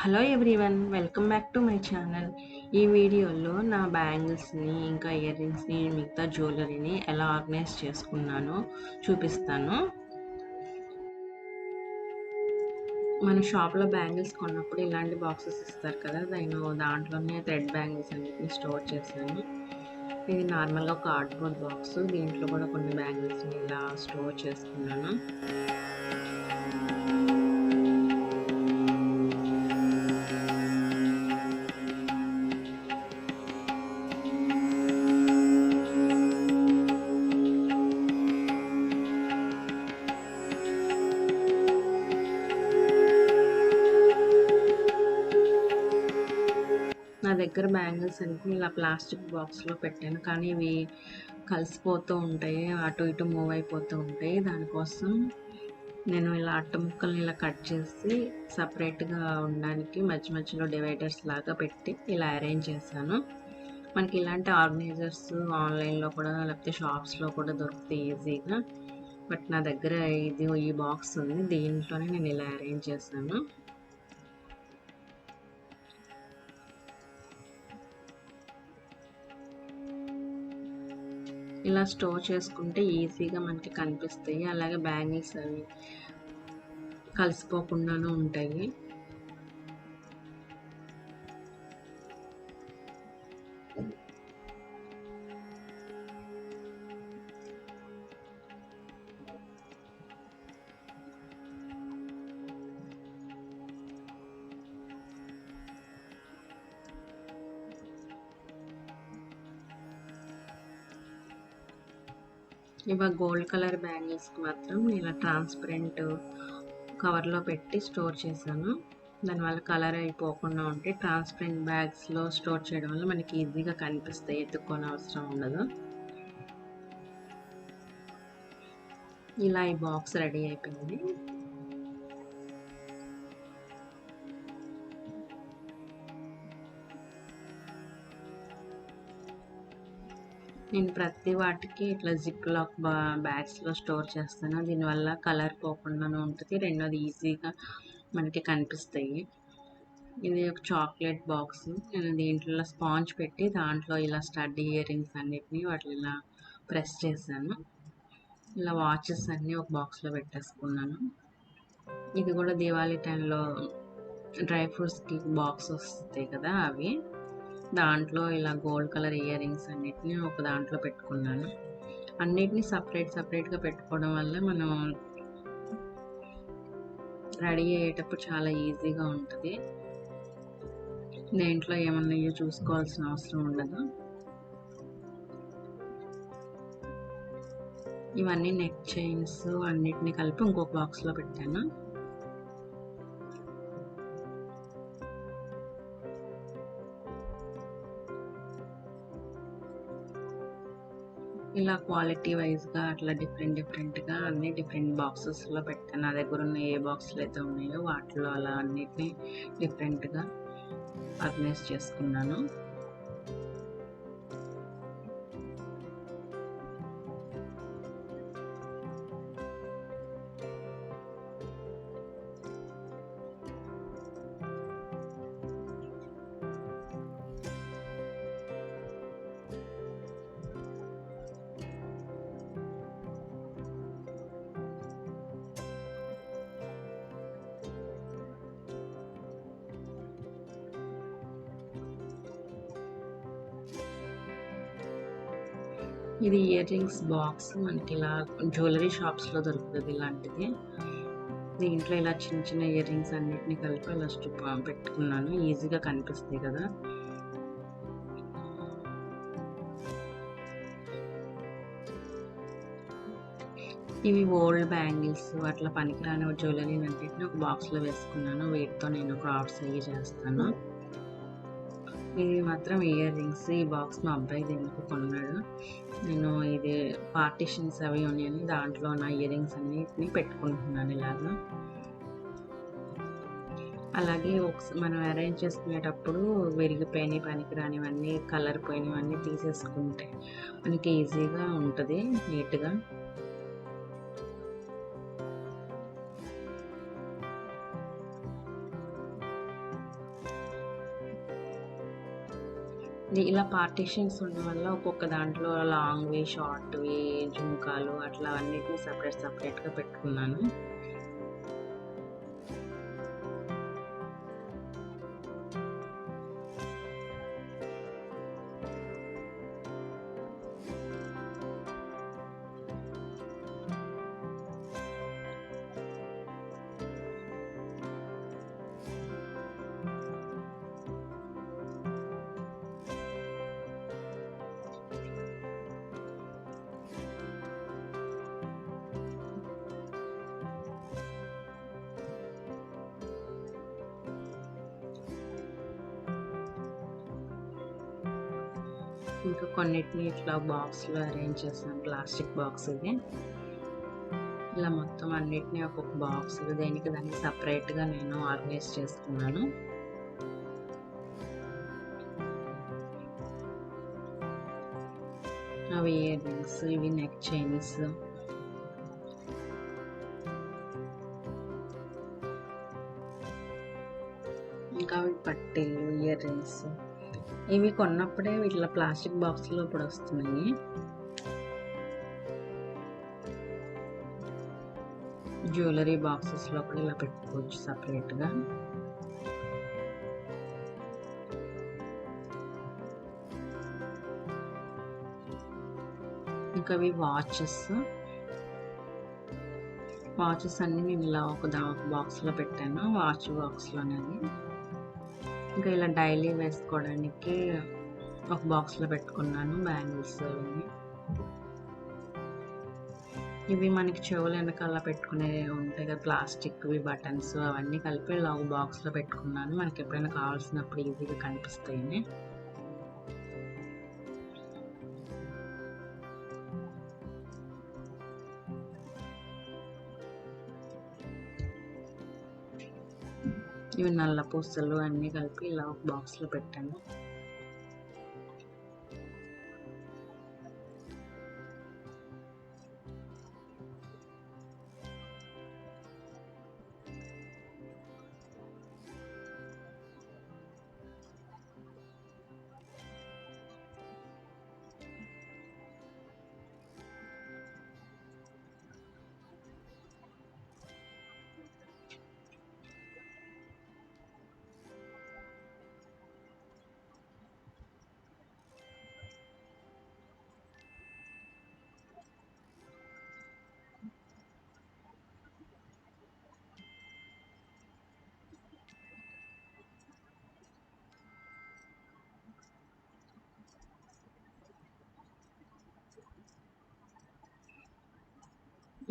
Hello everyone, welcome back to my channel. ఈ వీడియోలో నా బ్యాంగిల్స్ని ఇంకా ఇయర్ రింగ్స్ని మిగతా జ్యువెలరీని ఎలా ఆర్గనైజ్ చేసుకున్నానో చూపిస్తాను. మన షాప్లో బ్యాంగిల్స్ కొన్నప్పుడు ఇలాంటి బాక్సెస్ ఇస్తారు కదా, నేను దాంట్లోనే థ్రెడ్ బ్యాంగిల్స్ అన్నిటిని స్టోర్ చేశాను. ఇది నార్మల్గా ఒక కార్డ్బోర్డ్ బాక్స్, దీంట్లో కూడా కొన్ని బ్యాంగిల్స్ని ఇలా స్టోర్ చేసుకున్నాను. నా దగ్గర బ్యాంగిల్స్ అన్ని ఇలా ప్లాస్టిక్ బాక్స్లో పెట్టాను, కానీ ఇవి కలిసిపోతూ ఉంటాయి, అటు ఇటు మూవ్ అయిపోతూ ఉంటాయి. దానికోసం నేను ఇలా అట్ట ముక్కల్ని ఇలా కట్ చేసి సపరేట్గా ఉండడానికి మధ్య మధ్యలో డివైడర్స్ లాగా పెట్టి ఇలా అరేంజ్ చేశాను. మనకి ఇలాంటి ఆర్గనైజర్స్ ఆన్లైన్లో కూడా లేకపోతే షాప్స్లో కూడా దొరుకుతాయి ఈజీగా. బట్ నా దగ్గర ఈ బాక్స్ ఉంది, దీంట్లోనే నేను ఇలా అరేంజ్ చేశాను. ఇలా స్టోర్ చేసుకుంటే ఈజీగా మనకి కనిపిస్తాయి, అలాగే బ్యాంగిల్స్ అవి కలిసిపోకుండానే ఉంటాయి. ఇవి గోల్డ్ కలర్ బ్యాంగిల్స్కి మాత్రం ఇలా ట్రాన్స్పరెంట్ కవర్లో పెట్టి స్టోర్ చేశాను. దానివల్ల కలర్ అయిపోకుండా ఉంటే ట్రాన్స్పరెంట్ బ్యాగ్స్లో స్టోర్ చేయడం వల్ల మనకి ఈజీగా కనిపిస్తాయి, ఎత్తుక్కోని అవసరం ఉండదు. ఇలా ఈ బాక్స్ రెడీ అయిపోయింది. నేను ప్రతి వాటికి ఇట్లా జిప్ లాక్ బ్యాగ్స్లో స్టోర్ చేస్తాను, దీనివల్ల కలర్ పోకుండానే ఉంటుంది, రెండోది ఈజీగా మనకి కనిపిస్తాయి. ఇది ఒక చాక్లెట్ బాక్స్, నేను దీంట్లో స్పాంజ్ పెట్టి దాంట్లో ఇలా స్టడ్ ఇయర్ రింగ్స్ అన్నిటిని వాటిని ఇలా ప్రెస్ చేశాను. ఇలా వాచెస్ అన్నీ ఒక బాక్స్లో పెట్టేసుకున్నాను. ఇది కూడా దివాళీ టైంలో డ్రై ఫ్రూట్స్కి బాక్స్ వస్తాయి కదా, అవి దాంట్లో ఇలా గోల్డ్ కలర్ ఇయర్ రింగ్స్ అన్నిటిని ఒక దాంట్లో పెట్టుకున్నాను. అన్నిటిని సపరేట్గా పెట్టుకోవడం వల్ల మనం రెడీ అయ్యేటప్పుడు చాలా ఈజీగా ఉంటుంది, దేంట్లో ఏమన్నాయో చూసుకోవాల్సిన అవసరం ఉండదు. ఇవన్నీ నెక్ చైన్స్ అన్నిటిని కలిపి ఇంకొక బాక్స్లో పెట్టాను. ఇలా క్వాలిటీ వైజ్గా అట్లా డిఫరెంట్గా అన్ని డిఫరెంట్ బాక్సెస్లో పెట్టాను. నా దగ్గర ఉన్న ఏ బాక్స్లు అయితే ఉన్నాయో వాటిలో అలా అన్నిటినీ డిఫరెంట్గా ఆర్గనైజ్ చేసుకున్నాను. ఇది ఇయర్ రింగ్స్ బాక్స్, మనకి ఇలా జ్యువెలరీ షాప్స్లో దొరుకుతుంది ఇలాంటిది. దీంట్లో ఇలా చిన్న చిన్న ఇయర్ రింగ్స్ అన్నిటిని కలిపి ఇలా పెట్టుకున్నాను, ఈజీగా కనిపిస్తాయి కదా. ఇవి ఓల్డ్ బ్యాంగిల్స్ అట్లా పనికిరాని జ్యువెలరీ అన్నింటిని ఒక బాక్స్లో వేసుకున్నాను, వీటితో నేను క్రాఫ్ట్స్ అవి చేస్తాను. ఇది మాత్రం ఇయర్ రింగ్స్, ఈ బాక్స్ మా అబ్బాయి ఎందుకు కొన్నాడు. నేను ఇది పార్టీషన్స్ అవి ఉన్నాయని దాంట్లో నా ఇయర్ రింగ్స్ అన్నిటిని పెట్టుకుంటున్నాను ఇలాగా. అలాగే మనం అరేంజ్ చేసుకునేటప్పుడు విరిగిపోయినవి పనికిరానివన్నీ కలర్ పోయినవన్నీ తీసేసుకుంటే మనకి ఈజీగా ఉంటుంది, నీట్గా. ఇలా పార్టీషన్స్ ఉండడం వల్ల ఒక్కొక్క దాంట్లో లాంగ్వి, షార్ట్వి, జుంకాలు అట్లా అన్నిటిని సపరేట్గా పెట్టుకున్నాను. ఇంకా కొన్నిటిని ఇట్లా బాక్స్లో అరేంజ్ చేస్తాను. ప్లాస్టిక్ బాక్స్ ఇది. ఇలా మొత్తం అన్నిటిని ఒక్కొక్క బాక్స్ దేనికి దానికి సపరేట్గా నేను ఆర్గనైజ్ చేసుకున్నాను. అవి ఇయర్ రింగ్స్, ఇవి నెక్ చైన్స్, ఇంకా అవి పట్టీలు, ఇయర్ రింగ్స్. ఇవి కొన్నప్పుడే ఇట్లా ప్లాస్టిక్ బాక్స్లో ఇప్పుడు వస్తున్నాయి. జ్యువెలరీ బాక్సెస్లో కూడా ఇలా పెట్టుకోవచ్చు సపరేట్గా. ఇంకా అవి వాచెస్ అన్నీ నేను ఇలా ఒక బాక్స్లో పెట్టాను, వాచ్ బాక్స్లోనేది. ఇంకా ఇలా డైలీ వేసుకోవడానికి ఒక బాక్స్లో పెట్టుకున్నాను బ్యాంగిల్స్. ఇవి మనకి చెవులు వెనకాల పెట్టుకునే ఉంటాయి కదా, ప్లాస్టిక్వి బటన్స్, అవన్నీ కలిపి ఇలా ఒక బాక్స్లో పెట్టుకున్నాను. మనకి ఎప్పుడైనా కావాల్సినప్పుడు ఈజీగా కనిపిస్తాయి. ఇవి నల్ల పూసలు అన్నీ కలిపి ఇలా ఒక బాక్స్లో పెట్టాను.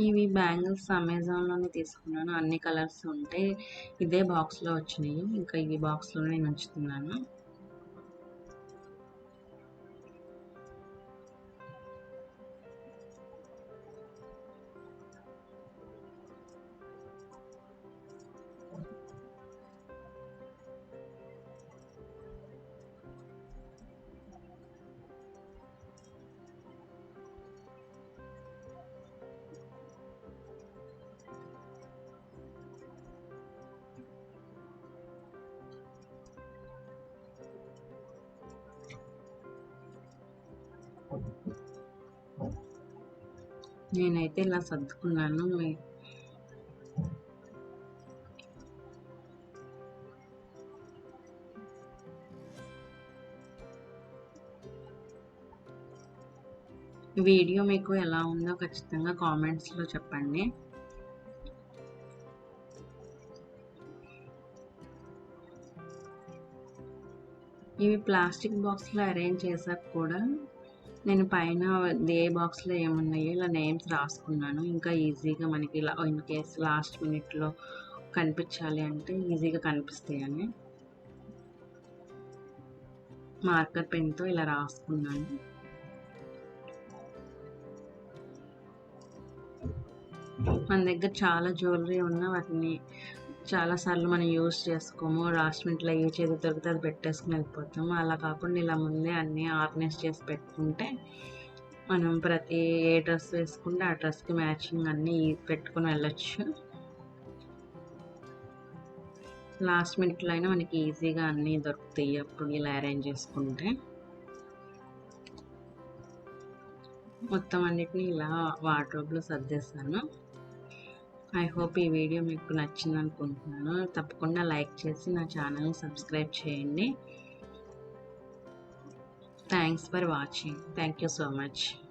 ఇవి బ్యాంగిల్స్ అమెజాన్లోనే తీసుకున్నాను. అన్ని కలర్స్ ఉంటే ఇదే బాక్స్లో వచ్చినాయి. ఇంకా ఈ బాక్స్లో నేను ఉంచుతున్నాను. నేనైతే ఇలా సర్దుకున్నాను. వీడియో మీకు ఎలా ఉందో ఖచ్చితంగా కామెంట్స్లో చెప్పండి. ఇవి ప్లాస్టిక్ బాక్స్లో అరేంజ్ చేశాక కూడా నేను పైన ఏ బాక్స్లో ఏమున్నాయో ఇలా నేమ్స్ రాసుకున్నాను. ఇంకా ఈజీగా మనకి ఇలా ఇన్ కేస్ లాస్ట్ మినిట్లో కనిపించాలి అంటే ఈజీగా కనిపిస్తాయని మార్కర్ పెన్తో ఇలా రాసుకున్నాను. మన దగ్గర చాలా జ్యువెలరీ ఉన్నా వాటిని చాలాసార్లు మనం యూజ్ చేసుకోము. లాస్ట్ మినిట్లో ఏ చేతి దొరికితే అది పెట్టేసుకుని వెళ్ళిపోతాము. అలా కాకుండా ఇలా ముందే అన్నీ ఆర్గనైజ్ చేసి పెట్టుకుంటే మనం ప్రతి ఏ డ్రెస్ వేసుకుంటే ఆ డ్రెస్కి మ్యాచింగ్ అన్నీ పెట్టుకుని వెళ్ళొచ్చు. లాస్ట్ మినిట్లో అయినా మనకి ఈజీగా అన్నీ దొరుకుతాయి అప్పుడు ఇలా అరేంజ్ చేసుకుంటే. మొత్తం అన్నిటిని ఇలా వార్డ్రోబ్లో సర్దేస్తాను. ఐ హోప్ ఈ వీడియో మీకు నచ్చింది అనుకుంటున్నాను. తప్పకుండా లైక్ చేసి నా ఛానల్ని సబ్స్క్రైబ్ చేయండి. Thanks for watching. Thank you so much.